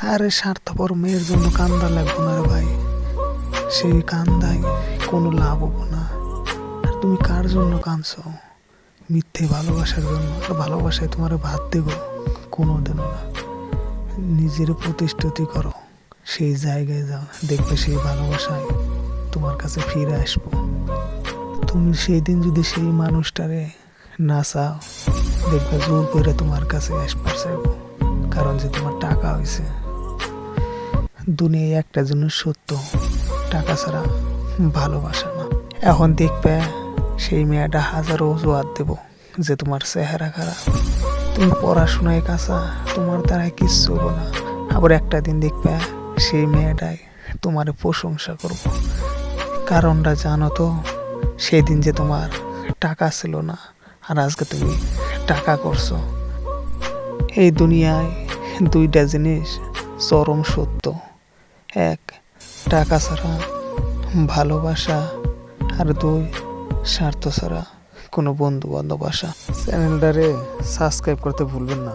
আরে স্বার্থপর মেয়ের জন্য কান্দা লাগবো না রে ভাই, সেই কান্দায় কোনো লাভ হবো না। আর তুমি কার জন্য কাঁদছো? মিথ্যে ভালোবাসার জন্য। আর ভালোবাসায় তোমার ভাত দেব কোনো দিনও না। নিজের প্রতিশ্রুতি করো, সেই জায়গায় যাও, দেখবে সেই ভালোবাসায় তোমার কাছে ফিরে আসবো। তুমি সেই দিন যদি সেই মানুষটারে না চাও, দেখবে জোর করে তোমার কাছে আসবার চাইবো, কারণ যে তোমার টাকা হয়েছে। দুনিয়ায় একটা জিনিস সত্য, টাকা ছাড়া ভালোবাসা না। এখন দেখবে সেই মেয়েটা হাজারো অজুহাত দেব যে তোমার চেহারা খারাপ, তুমি পড়াশোনায় কাঁচা, তোমার দ্বারাই কিচ্ছু হবো না। আবার একটা দিন দেখবে সেই মেয়েটাই তোমার প্রশংসা করব। কারণটা জানো তো, সেদিন যে তোমার টাকা ছিল না, আর আজকে তুমি টাকা করছো। এই দুনিয়ায় দুইটা জিনিস চরম সত্য, এক টাকা ছাড়া ভালোবাসা, আর দুই স্বার্থ ছাড়া কোনো বন্ধু বান্ধব আসা। চ্যানেলটারে সাবস্ক্রাইব করতে ভুলবেন না।